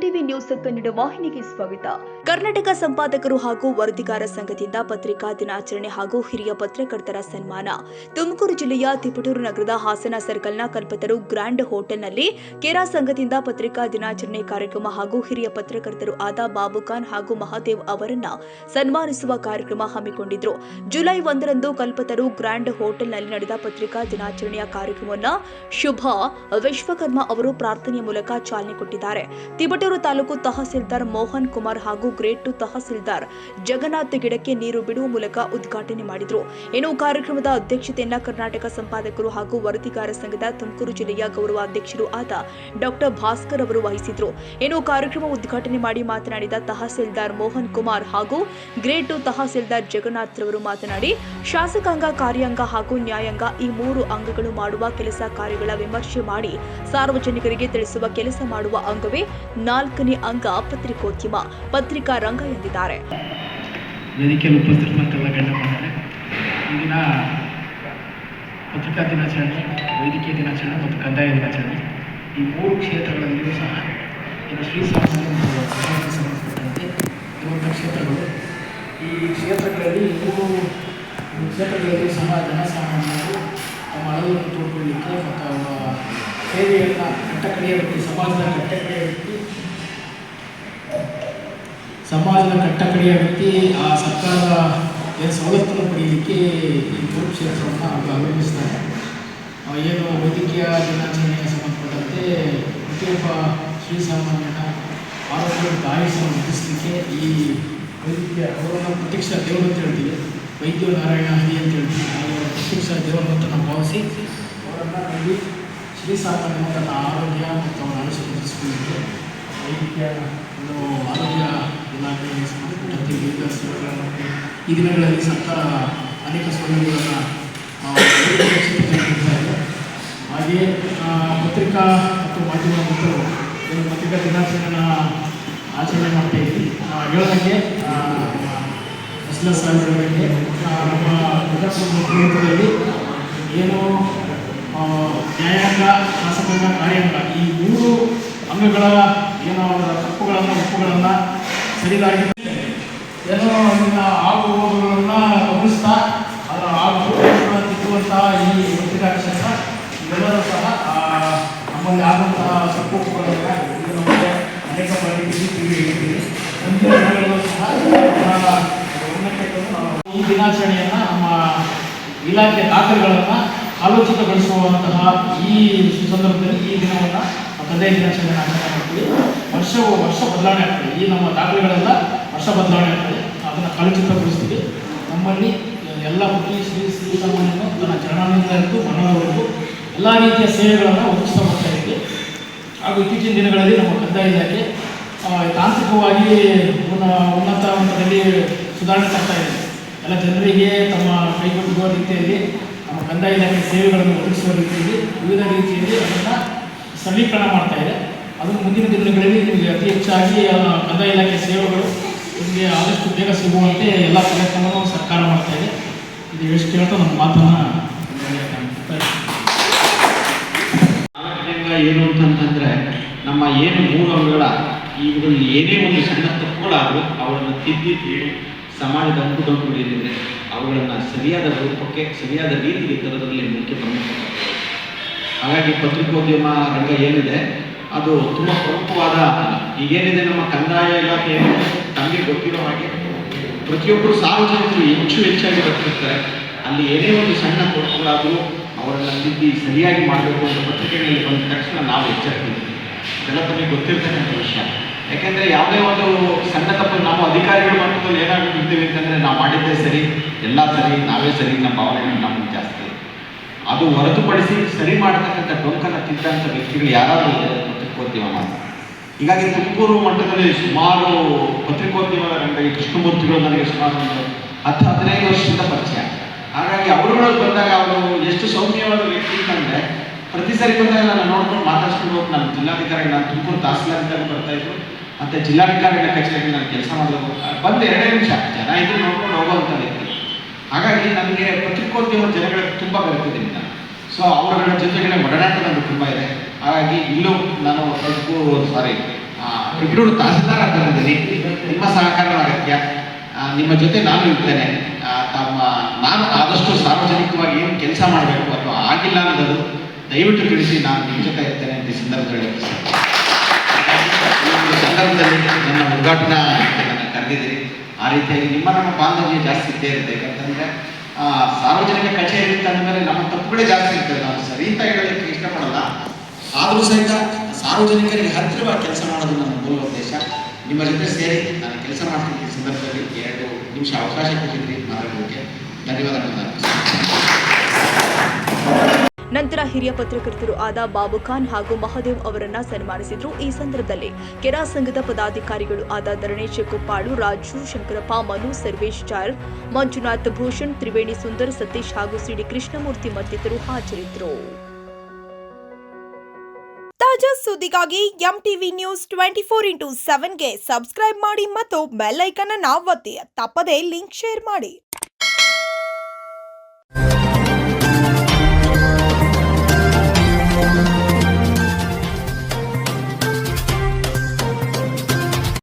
UTV news Kannada ವಾಹಿನಿಗೆ ಸ್ವಾಗತ. ಕರ್ನಾಟಕ ಸಂಪಾದಕರು ಹಾಗೂ ವರದಿಗಾರ ಸಂಘದಿಂದ ಪತ್ರಿಕಾ ದಿನಾಚರಣೆ ಹಾಗೂ ಹಿರಿಯ ಪತ್ರಕರ್ತರ ಸನ್ಮಾನ. ತುಮಕೂರು ಜಿಲ್ಲೆಯ ತಿಪಟೂರು ನಗರದ ಹಾಸನ ಸರ್ಕಲ್ನ ಕಲ್ಪತರು ಗ್ರ್ಯಾಂಡ್ ಹೋಟೆಲ್ನಲ್ಲಿ ಕೆರಾ ಸಂಘದಿಂದ ಪತ್ರಿಕಾ ದಿನಾಚರಣೆ ಕಾರ್ಯಕ್ರಮ ಹಾಗೂ ಹಿರಿಯ ಪತ್ರಕರ್ತರು ಆದ ಬಾಬುಖಾನ್ ಹಾಗೂ ಮಹಾದೇವ್ ಅವರನ್ನ ಸನ್ಮಾನಿಸುವ ಕಾರ್ಯಕ್ರಮ ಹಮ್ಮಿಕೊಂಡಿದ್ರು. ಜುಲೈ 1ರಂದು ಕಲ್ಪತರು ಗ್ರ್ಯಾಂಡ್ ಹೋಟೆಲ್ನಲ್ಲಿ ನಡೆದ ಪತ್ರಿಕಾ ದಿನಾಚರಣೆಯ ಕಾರ್ಯಕ್ರಮವನ್ನು ಶುಭ ವಿಶ್ವಕರ್ಮ ಅವರು ಪ್ರಾರ್ಥನೆಯ ಮೂಲಕ ಚಾಲನೆ ಕೊಟ್ಟಿದ್ದಾರೆ. ತಿಪಟೂರು ತಾಲೂಕು ತಹಸೀಲ್ದಾರ್ ಮೋಹನ್ ಕುಮಾರ್ ಹಾಗೂ ಗ್ರೇಟ್ 2 ತಹಸೀಲ್ದಾರ್ ಜಗನ್ನಾಥ್ ಗಿಡಕ್ಕೆ ನೀರು ಬಿಡುವ ಮೂಲಕ ಉದ್ಘಾಟನೆ ಮಾಡಿದರು. ಇನ್ನು ಕಾರ್ಯಕ್ರಮದ ಅಧ್ಯಕ್ಷತೆಯನ್ನ ಕರ್ನಾಟಕ ಸಂಪಾದಕರು ಹಾಗೂ ವರದಿಗಾರ ಸಂಘದ ತುಮಕೂರು ಜಿಲ್ಲೆಯ ಗೌರವಾಧ್ಯಕ್ಷರು ಆದ ಡಾಕ್ಟರ್ ಭಾಸ್ಕರ್ ಅವರು ವಹಿಸಿದ್ರು. ಇನ್ನು ಕಾರ್ಯಕ್ರಮ ಉದ್ಘಾಟನೆ ಮಾಡಿ ಮಾತನಾಡಿದ ತಹಸೀಲ್ದಾರ್ ಮೋಹನ್ ಕುಮಾರ್ ಹಾಗೂ ಗ್ರೇಟ್ 2 ತಹಸೀಲ್ದಾರ್ ಜಗನ್ನಾಥ್ ರವರು ಮಾತನಾಡಿ, ಶಾಸಕಾಂಗ, ಕಾರ್ಯಾಂಗ ಹಾಗೂ ನ್ಯಾಯಾಂಗ ಈ 3 ಅಂಗಗಳು ಮಾಡುವ ಕೆಲಸ ಕಾರ್ಯಗಳ ವಿಮರ್ಶೆ ಮಾಡಿ ಸಾರ್ವಜನಿಕರಿಗೆ ತಿಳಿಸುವ ಕೆಲಸ ಮಾಡುವ ಅಂಗವೇ 4ನೇ ಅಂಗ ಪತ್ರಿಕೋದ್ಯಮ, ಪತ್ರಿಕಾ ರಂಗ ಎಂದಿದ್ದಾರೆ. ವೇದಿಕೆಯಲ್ಲಿ ಉಪಸ್ಥಿತರಿರುವಂತೆಲ್ಲ ಗಣ್ಯಮಾನ್ಯರೇ, ಇಂದಿನ ಪತ್ರಿಕಾ ದಿನಾಚರಣೆ, ವೈದ್ಯಕೀಯ ದಿನಾಚರಣೆ ಮತ್ತು ಕಂದಾಯ ದಿನಾಚರಣೆ ಈ 3 ಕ್ಷೇತ್ರಗಳಲ್ಲಿಯೂ ಸಹ ಇದು ಶ್ರೀ ಸಾಮಾನ್ಯ ಮತ್ತು ಸಂಬಂಧಪಟ್ಟಂತೆ ಇರುವಂಥ ಕ್ಷೇತ್ರಗಳು. ಈ ಕ್ಷೇತ್ರಗಳಲ್ಲಿ 3 ಕ್ಷೇತ್ರಗಳಲ್ಲಿ ಸಹ ಜನಸಾಮಾನ್ಯರು ತಮ್ಮ ಅಳವನ್ನು ತೋಡ್ಕೊಳ್ಳಲಿಕ್ಕೆ ಮತ್ತು ಅವರ ಸೇವೆಯನ್ನು ಕಟ್ಟಕಡೆಯ ವ್ಯಕ್ತಿ, ಸಮಾಜದ ಕಟ್ಟಕಡೆಯ ವ್ಯಕ್ತಿ ಆ ಸರ್ಕಾರದ ಸವಲತ್ತನ್ನು ಪಡೆಯಲಿಕ್ಕೆ ಈ 3 ಕ್ಷೇತ್ರವನ್ನು ಅವಲಂಬಿಸ್ತಾರೆ. ಏನು ವೈದ್ಯಕೀಯ ದಿನಾಚರಣೆಗೆ ಸಂಬಂಧಪಟ್ಟಂತೆ ಪ್ರತಿಯೊಬ್ಬ ಶ್ರೀಸಾಮಾನ್ಯನ ಆರೋಗ್ಯ ಮತ್ತು ಆಯುಷ್ಯನ್ನು ವೃದ್ಧಿಸಲಿಕ್ಕೆ ಈ ವೈದ್ಯಕೀಯ ಅವರನ್ನು ಪ್ರತ್ಯಕ್ಷ ದೇವರು ಅಂತ ಹೇಳ್ತೀವಿ, ವೈದ್ಯ ನಾರಾಯಣ ಹರಿ ಅಂತ ಹೇಳ್ತೀವಿ. ಅವರ ಪ್ರತ್ಯಕ್ಷ ದೇವರು ಅಂತ ನಾವು ಭಾವಿಸಿ ಅವರನ್ನು ಇಲ್ಲಿ ಶ್ರೀಸಾಮಾನ್ಯ ತನ್ನ ಆರೋಗ್ಯ ಮತ್ತು ಅವರ ಆಯುಷ್ಯ ವೃದ್ಧಿಸಿಕೊಳ್ಳಲಿಕ್ಕೆ ವೈದ್ಯಕೀಯ ಆರೋಗ್ಯ ಇಲಾಖೆಗೆ ಸಂಬಂಧಪಟ್ಟಂತೆ ವಿವಿಧ ಸೇವೆಗಳನ್ನು ಈ ದಿನಗಳಲ್ಲಿ ಸರ್ಕಾರ ಅನೇಕ ಸೌಲಭ್ಯಗಳನ್ನು ನೀಡುತ್ತಿದೆ. ಹಾಗೆಯೇ ಪತ್ರಿಕಾ ಮತ್ತು ಮಾಧ್ಯಮ ಮಿತ್ರರು ಏನು ಪತ್ರಿಕಾ ದಿನಾಚರಣೆಯನ್ನು ಆಚರಣೆ ಮಾಡ್ತಾ ಇದ್ವಿ. ಹೇಳೋದಕ್ಕೆ ಹೇಳೋದಕ್ಕೆ ನಮ್ಮ ಪ್ರಜಾಪ್ರಭುತ್ವದಲ್ಲಿ ಏನು ನ್ಯಾಯಾಂಗ, ಶಾಸಕಾಂಗ, ಕಾರ್ಯಾಂಗ ಈ 3 ಅಂಗಗಳ ಏನೋ ಅವರ ತಪ್ಪುಗಳನ್ನು ಒಪ್ಪುಗಳನ್ನು ಸರಿದಾಗಿ ಏನೋ ಅದನ್ನ ಆಗುವುಗಳನ್ನು ಗಮನಿಸ್ತಾ ಅದರ ಆಗುವುಗಳನ್ನು ತಿದ್ದುವಂತಹ ಈ ಪತ್ರಿಕಾ ಕ್ಷೇತ್ರ ಇವೆಲ್ಲರೂ ಸಹ ನಮ್ಮಲ್ಲಿ ಆದಂತಹ ತಪ್ಪು ಒಪ್ಪುಗಳನ್ನು ಇದು ನಮಗೆ ಅನೇಕ ಬಾರಿ ಹೇಳಿದ್ದೀವಿ. ಮುಂದಿನ ದಿನಗಳಲ್ಲೂ ಸಹ ಈ ದಿನಾಚರಣೆಯನ್ನು ನಮ್ಮ ಇಲಾಖೆ ದಾಖಲೆಗಳನ್ನು ಆಲೋಚಿತಗೊಳಿಸುವಂತಹ ಈ ಸಂದರ್ಭದಲ್ಲಿ ಈ ದಿನವನ್ನು ಕಂದಾಯ ದಿನಾಚರಣೆ ಆಚರಣೆ ಮಾಡ್ತೀವಿ. ವರ್ಷ ಬದಲಾವಣೆ ಆಗ್ತದೆ. ಈ ನಮ್ಮ ದಾಖಲೆಗಳೆಲ್ಲ ವರ್ಷ ಬದಲಾವಣೆ ಆಗ್ತದೆ. ಅದನ್ನು ಕಾಲಚಿತ್ರಗೊಳಿಸ್ತೀವಿ. ನಮ್ಮಲ್ಲಿ ಎಲ್ಲ ಪ್ರತಿ ಶ್ರೀಸಾಮಾನ್ಯನು ತನ್ನ ಚರಣದಿಂದ ಹಿಡಿದು ಮರಣದವರೆಗೂ ಎಲ್ಲ ರೀತಿಯ ಸೇವೆಗಳನ್ನು ಒದಗಿಸ್ತಾ ಬರ್ತಾ ಇದ್ದೀವಿ. ಹಾಗೂ ಇತ್ತೀಚಿನ ದಿನಗಳಲ್ಲಿ ನಮ್ಮ ಕಂದಾಯ ಇಲಾಖೆ ತಾಂತ್ರಿಕವಾಗಿ ಉನ್ನತ ಹಂತದಲ್ಲಿ ಸುಧಾರಣೆ ತರ್ತಾ ಇದೆ. ಎಲ್ಲ ಜನರಿಗೆ ತಮ್ಮ ಕೈಗೊಳ್ಳುವ ರೀತಿಯಲ್ಲಿ ನಮ್ಮ ಕಂದಾಯ ಇಲಾಖೆ ಸೇವೆಗಳನ್ನು ಒದಗಿಸುವ ರೀತಿಯಲ್ಲಿ ವಿವಿಧ ರೀತಿಯಲ್ಲಿ ಅದನ್ನು ಸರಳೀಕರಣ ಮಾಡ್ತಾ ಇದೆ. ಅದನ್ನು ಮುಂದಿನ ದಿನಗಳಲ್ಲಿ ನಿಮಗೆ ಅತಿ ಹೆಚ್ಚಾಗಿ ಕಂದಾಯ ಇಲಾಖೆ ಸೇವೆಗಳು ನಿಮಗೆ ಆದಷ್ಟು ಬೇಗ ಸಿಗುವಂತೆ ಎಲ್ಲ ಪ್ರಯತ್ನವನ್ನು ಸರ್ಕಾರ ಮಾಡ್ತಾ ಇದೆ. ಇದು ಎಷ್ಟು ಹೇಳ್ತಾ ನಮ್ಮ ಮಾತನ್ನು ಏನು ಅಂತಂತಂದರೆ ನಮ್ಮ ಏನು 3 ಅಂಗಗಳ ಇವುಗಳಲ್ಲಿ ಏನೇ ಒಂದು ಸಣ್ಣ ತಪ್ಪುಗಳಾದರೂ ಅವುಗಳನ್ನು ತಿದ್ದಿ ಸಮಾಜದ ಅಂಕುಡೊಂಕು ಏನಿದೆ ಅವುಗಳನ್ನು ಸರಿಯಾದ ರೂಪಕ್ಕೆ ಸರಿಯಾದ ರೀತಿಗೆ ತರೋದರಲ್ಲಿ ಮುಖ್ಯ ಪ್ರಮುಖ. ಹಾಗಾಗಿ ಪತ್ರಿಕೋದ್ಯಮ ರಂಗ ಏನಿದೆ ಅದು ತುಂಬ ಪ್ರಮುಖವಾದ. ಈಗೇನಿದೆ ನಮ್ಮ ಕಂದಾಯ ಇಲಾಖೆ ತಮಗೆ ಗೊತ್ತಿರೋ ಹಾಗೆ ಪ್ರತಿಯೊಬ್ಬರು ಸಾರ್ವಜನಿಕರು ಹೆಚ್ಚಾಗಿ ಬರ್ತಿರ್ತಾರೆ. ಅಲ್ಲಿ ಏನೇ ಒಂದು ಸಣ್ಣ ತಪ್ಪುಗಳಾದರೂ ಅವರನ್ನು ತಿದ್ದಿ ಸರಿಯಾಗಿ ಮಾಡಬೇಕು ಅಂತ ಪತ್ರಿಕೆಗಳಲ್ಲಿ ಬಂದ ತಕ್ಷಣ ನಾವು ಎಚ್ಚರಿಸ್ತೀವಿ. ಇದೆಲ್ಲ ತಮಗೆ ಗೊತ್ತಿರ್ತಕ್ಕಂಥ ವಿಷಯ. ಯಾಕೆಂದರೆ ಯಾವುದೇ ಒಂದು ಸಣ್ಣ ತಪ್ಪು ನಾವು ಅಧಿಕಾರಿಗಳ ಮಟ್ಟದಲ್ಲಿ ಏನಾಗಿರ್ತೀವಿ ಅಂತಂದರೆ ನಾವು ಮಾಡಿದ್ದೇ ಸರಿ, ಎಲ್ಲ ಸರಿ, ನಾವೇ ಸರಿ ನಮ್ಮ ಭಾವನೆಗಳು ನಮಗೆ ಜಾಸ್ತಿ. ಅದು ಹೊರತುಪಡಿಸಿ ಸರಿ ಮಾಡತಕ್ಕಂಥ ಡೊಂಕನ್ನು ತಿದ್ದಂಥ ವ್ಯಕ್ತಿಗಳು ಯಾರಾದರೂ ಪತ್ರಿಕೋದ್ಯಮ ಮಾಡ್ತಾರೆ. ಹೀಗಾಗಿ ತುಮಕೂರು ಮಟ್ಟದಲ್ಲಿ ಸುಮಾರು ಪತ್ರಿಕೋದ್ಯಮದ ರಂಗ ಈ ಕೃಷ್ಣಮೂರ್ತಿಗಳು ನನಗೆ ಸುಮಾರು 10-15 ವರ್ಷದಿಂದ ಪರಿಚಯ. ಹಾಗಾಗಿ ಅವರುಗಳು ಬಂದಾಗ ಅವರು ಎಷ್ಟು ಸೌಮ್ಯವಾದ ವ್ಯಕ್ತಿ ಅಂತಂದರೆ ಪ್ರತಿ ಸರಿ ಬಂದಾಗ ನಾನು ನೋಡ್ಕೊಂಡು ಮಾತಾಡ್ಸ್ಕೊಂಡು ಹೋಗಿ ನಾನು ಜಿಲ್ಲಾಧಿಕಾರಿ, ನಾನು ತುಮಕೂರು ತಹಸೀಲ್ದಾರ್ ಬರ್ತಾಯಿದ್ರು ಮತ್ತು ಜಿಲ್ಲಾಧಿಕಾರಿಗಳ ಕಚೇರಿಗೆ ನಾನು ಕೆಲಸ ಮಾಡಬೇಕು ಬಂದು 2 ನಿಮಿಷ ಜನ ಇದ್ರು ನೋಡ್ಕೊಂಡು ಹೋಗುವಂಥ ವ್ಯಕ್ತಿ. ಹಾಗಾಗಿ ನನಗೆ ಪತ್ರಿಕೋದ್ಯಮ ಜನಗಳಿಗೆ ತುಂಬ ಬೆರೆತಿದ್ದೀನಿ ನಾನು. ಸೊ ಅವರುಗಳ ಜೊತೆಗೆ ಒಡನಾಟ ನನಗೆ ತುಂಬ ಇದೆ. ಹಾಗಾಗಿ ಇಲ್ಲೂ ನಾನು ತಿಪಟೂರು ತಹಸೀಲ್ದಾರ್ ಅಂತ ಬಂದಿದ್ದೀನಿ. ನಿಮ್ಮ ಸಹಕಾರದ ಅಗತ್ಯ. ನಿಮ್ಮ ಜೊತೆ ನಾನು ಇರ್ತೇನೆ. ನಾನು ಆದಷ್ಟು ಸಾರ್ವಜನಿಕವಾಗಿ ಏನು ಕೆಲಸ ಮಾಡಬೇಕು ಅಥವಾ ಆಗಿಲ್ಲ ಅನ್ನೋದು ದಯವಿಟ್ಟು ತಿಳಿಸಿ, ನಾನು ನಿಮ್ಮ ಜೊತೆ ಇರ್ತೇನೆ ಅಂತ ಈ ಸಂದರ್ಭದಲ್ಲಿ ಸಂದರ್ಭದಲ್ಲಿ ನನ್ನ ಉದ್ಘಾಟನಾ ನನ್ನ ಕರೆದಿದ್ದೀರಿ. ಆ ರೀತಿಯಾಗಿ ನಮ್ಮ ಬಾಂಧವ್ಯ ಜಾಸ್ತಿ ಇದ್ದೇ ಇರುತ್ತೆ. ಯಾಕಂತಂದರೆ ಸಾರ್ವಜನಿಕ ಕಚೇರಿ ಅಂದಮೇಲೆ ನಮ್ಮ ತಪ್ಪುಗಳೇ ಜಾಸ್ತಿ ಇರ್ತದೆ. ನಾವು ಸರಿ ಅಂತ ಹೇಳಲಿಕ್ಕೆ ಇಷ್ಟಪಡಲ್ಲ, ಆದರೂ ಸಹಿತ ಸಾರ್ವಜನಿಕರಿಗೆ ಹತ್ತಿರವಾಗಿ ಕೆಲಸ ಮಾಡೋದು ನನ್ನ ಮೂಲ ಉದ್ದೇಶ. ನಿಮ್ಮ ಜೊತೆ ಸೇರಿ ನಾನು ಕೆಲಸ ಮಾಡ್ತೀನಿ. ಈ ಸಂದರ್ಭದಲ್ಲಿ 2 ನಿಮಿಷ ಅವಕಾಶ ಕೊಟ್ಟಿದ್ರಿ ಮಾತಾಡೋದಕ್ಕೆ ಧನ್ಯವಾದಗಳು. ನಂತರ ಹಿರಿಯ ಪತ್ರಕರ್ತರು ಆದ ಬಾಬು ಖಾನ್ ಹಾಗೂ ಮಹದೇವ್ ಅವರನ್ನ ಸನ್ಮಾನಿಸಿದ್ರು. ಈ ಸಂದರ್ಭದಲ್ಲಿ ಕೆರಾ ಸಂಘದ ಪದಾಧಿಕಾರಿಗಳು ಆದ ಧರಣೇಶ್ ಕುಪ್ಪಾಳು, ರಾಜು, ಶಂಕರಪ್ಪ, ಮನು, ಸರ್ವೇಶ್ ಚಾರ್, ಮಂಜುನಾಥ್, ಭೂಷಣ್, ತ್ರಿವೇಣಿ ಸುಂದರ್, ಸತೀಶ್ ಹಾಗೂ ಸಿಡಿ ಕೃಷ್ಣಮೂರ್ತಿ ಮತ್ತಿತರರು ಹಾಜರಿದ್ದರು. ತಾಜಾ ಸುದ್ದಿಗಾಗಿ MTV ನ್ಯೂಸ್ 24/7ಗೆ ಸಬ್ಸ್ಕ್ರೈಬ್ ಮಾಡಿ ಮತ್ತು ಬೆಲ್ ಐಕಾನ್ ಅನ್ನು ಒತ್ತಿ. ತಪ್ಪದೇ ಲಿಂಕ್ ಶೇರ್ ಮಾಡಿ.